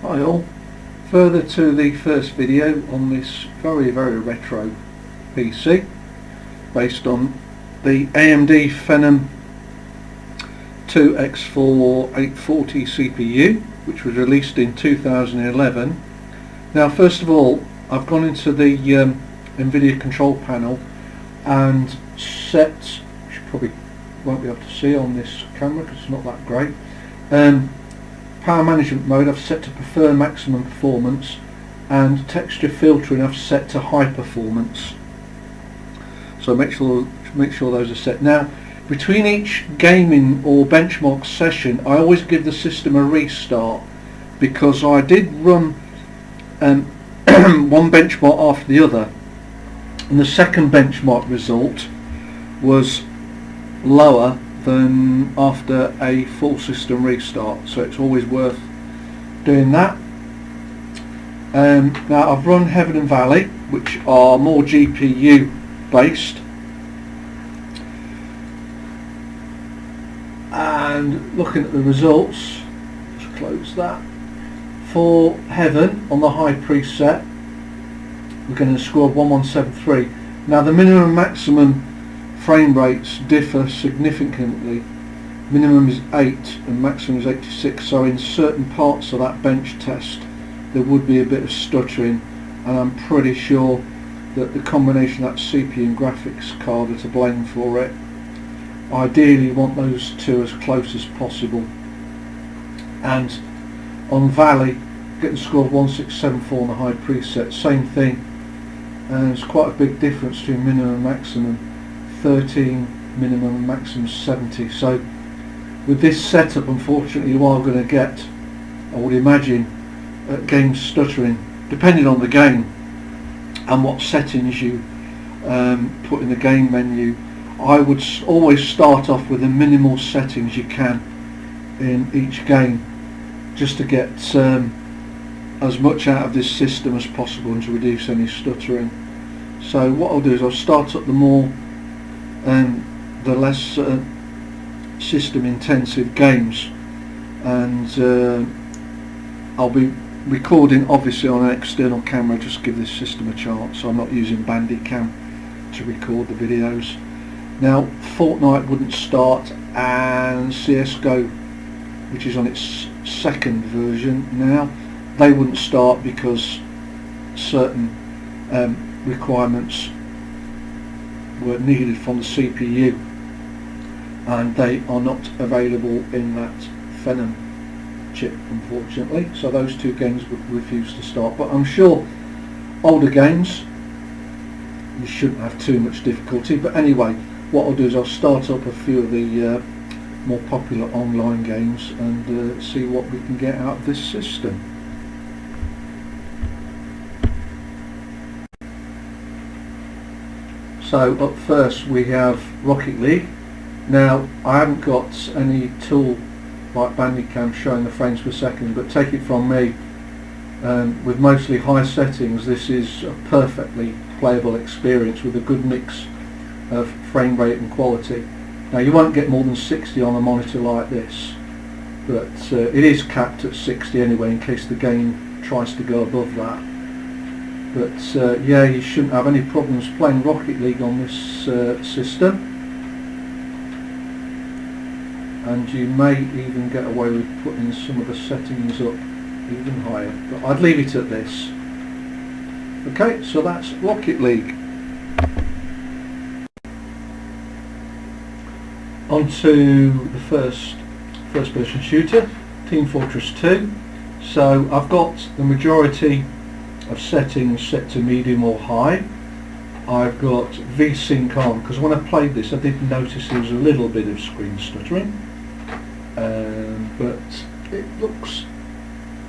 Hi all, further to the first video on this very retro PC based on the AMD Phenom II X4 840 CPU, which was released in 2011. Now first of all, I've gone into the NVIDIA control panel and set, which you probably won't be able to see on this camera because it's not that great, power management mode I've set to prefer maximum performance, and texture filtering I've set to high performance. So make sure those are set. Now between each gaming or benchmark session I always give the system a restart, because I did run one benchmark after the other, and the second benchmark result was lower than after a full system restart, so it's always worth doing that. Now I've run Heaven and Valley, which are more GPU based, and looking at the results, just close that. For Heaven on the high preset we're going to score 1173. Now the minimum and maximum frame rates differ significantly. Minimum is 8 and maximum is 86, so in certain parts of that bench test there would be a bit of stuttering, and I'm pretty sure that the combination of that CPU and graphics card are to blame for it. Ideally you want those two as close as possible. And on Valley, get the score of 1674 on the high preset, same thing, and there's quite a big difference between minimum and maximum. 13 minimum and maximum 70. So with this setup, unfortunately, you are going to get, I would imagine, game stuttering, depending on the game and what settings you put in the game menu. I would always start off with the minimal settings you can in each game, just to get as much out of this system as possible and to reduce any stuttering. So what I'll do is I'll start up the less system intensive games, and I'll be recording obviously on an external camera, just give this system a chance, so I'm not using Bandicam to record the videos. Now Fortnite wouldn't start, and CSGO, which is on its second version now, they wouldn't start because certain requirements were needed from the CPU, and they are not available in that Phenom chip, unfortunately, so those two games would refuse to start. But I'm sure older games you shouldn't have too much difficulty. But anyway, what I'll do is I'll start up a few of the more popular online games and see what we can get out of this system. So up first we have Rocket League. Now I haven't got any tool like Bandicam showing the frames per second, but take it from me, with mostly high settings this is a perfectly playable experience with a good mix of frame rate and quality. Now you won't get more than 60 on a monitor like this, but it is capped at 60 anyway in case the game tries to go above that. But yeah, you shouldn't have any problems playing Rocket League on this system, and you may even get away with putting some of the settings up even higher, but I'd leave it at this. Okay, so that's Rocket League. On to the first person shooter, Team Fortress 2. So I've got the majority of settings set to medium or high. I've got VSync on because when I played this I did notice there was a little bit of screen stuttering, but it looks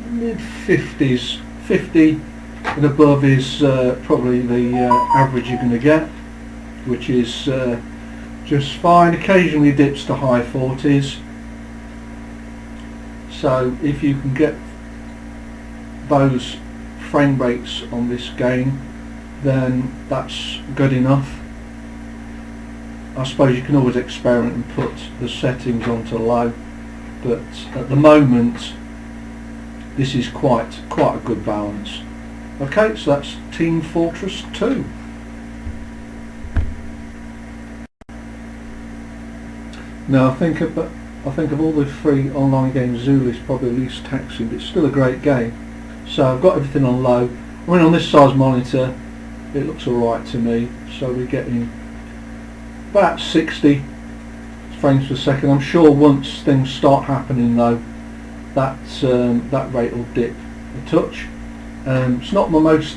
mid 50s. 50 and above is probably the average you're going to get, which is just fine. Occasionally dips to high 40s, so if you can get those frame rates on this game, then that's good enough. I suppose you can always experiment and put the settings onto low, but at the moment this is quite a good balance. Okay, so that's Team Fortress 2. Now I think of all the free online games, Zula is probably the least taxing, but it's still a great game. So I've got everything on low. I mean, on this size monitor, it looks alright to me. So we're getting about 60 frames per second. I'm sure once things start happening though, that rate will dip a touch. It's not my most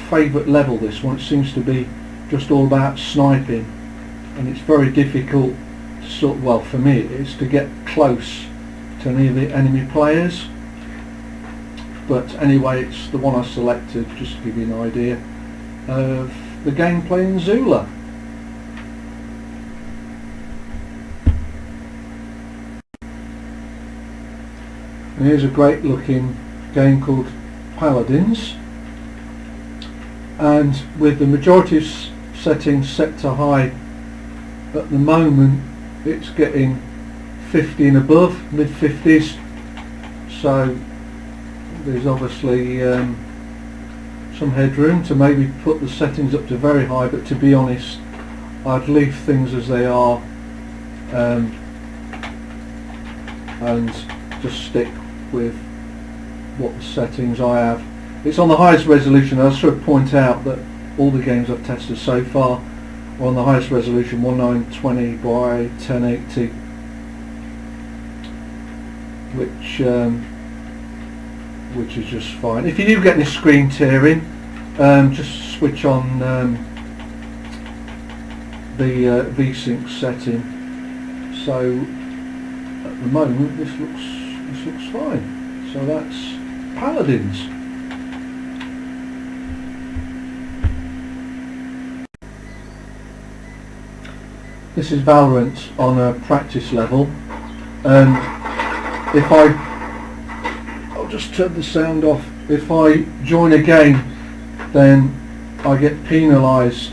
favourite level, this one. It seems to be just all about sniping, and it's very difficult to sort of, well, for me it is, to get close to any of the enemy players. But anyway, it's the one I selected just to give you an idea of the gameplay in Zula. And here's a great looking game called Paladins, and with the majority of settings set to high at the moment, it's getting 50 and above, mid 50s, so there's obviously some headroom to maybe put the settings up to very high, but to be honest, I'd leave things as they are and just stick with what the settings I have. It's on the highest resolution. I should point out that all the games I've tested so far are on the highest resolution, 1920 by 1080, which is just fine. If you do get any screen tearing, just switch on the VSync setting. So at the moment this looks fine. So that's Paladins. This is Valorant on a practice level. If I'll just turn the sound off. If I join a game, then I get penalised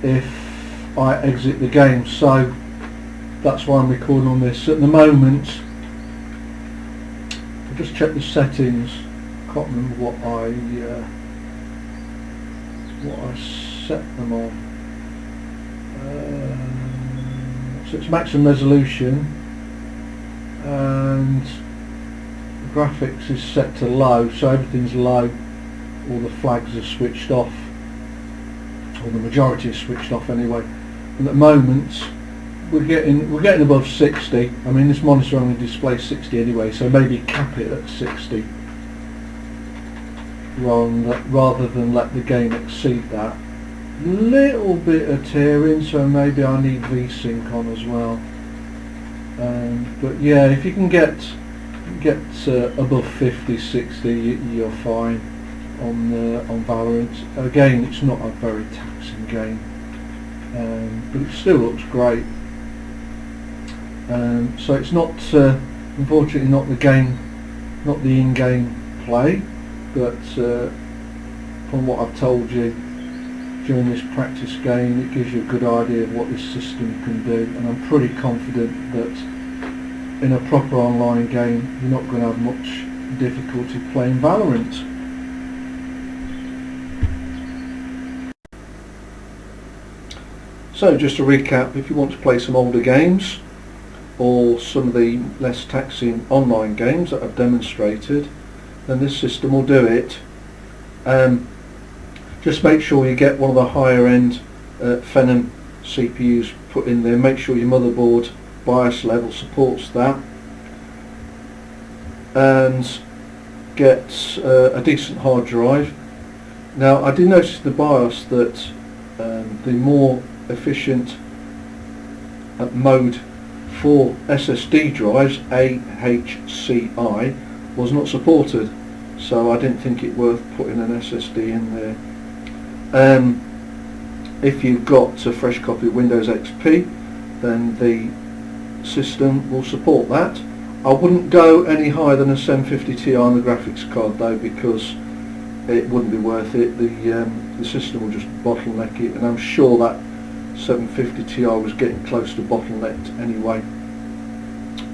if I exit the game. So that's why I'm recording on this. At the moment, I'll just check the settings. Can't remember what I set them on. So it's maximum resolution, and the graphics is set to low, so everything's low. All the flags are switched off, or the majority is switched off anyway. And at the moment, we're getting above 60. I mean, this monitor only displays 60 anyway, so maybe cap it at 60 rather than let the game exceed that. Little bit of tearing, so maybe I need VSync on as well. But yeah, if you can get above 50, 60, you're fine on Valorant. Again, it's not a very taxing game, but it still looks great. So it's not, unfortunately, not the in-game play, but from what I've told you during this practice game, it gives you a good idea of what this system can do, and I'm pretty confident that in a proper online game you're not going to have much difficulty playing Valorant. So just to recap, if you want to play some older games or some of the less taxing online games that I've demonstrated, then this system will do it. Just make sure you get one of the higher end Phenom CPUs put in there. Make sure your motherboard BIOS level supports that, and get a decent hard drive. Now I did notice in the BIOS that the more efficient mode for SSD drives, AHCI, was not supported, so I didn't think it worth putting an SSD in there. If you've got a fresh copy of Windows XP, then the system will support that. I wouldn't go any higher than a 750 Ti on the graphics card though, because it wouldn't be worth it. The system will just bottleneck it, and I'm sure that 750 Ti was getting close to bottlenecked anyway.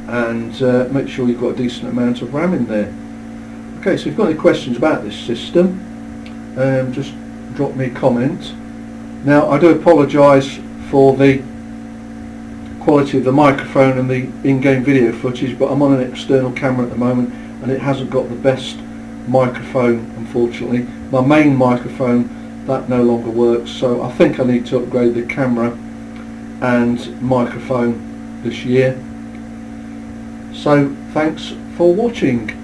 And make sure you've got a decent amount of RAM in there. Okay, so if you've got any questions about this system, just drop me a comment. Now, I do apologise for the quality of the microphone and the in-game video footage, but I'm on an external camera at the moment and it hasn't got the best microphone, unfortunately. My main microphone, that no longer works, so I think I need to upgrade the camera and microphone this year. So thanks for watching.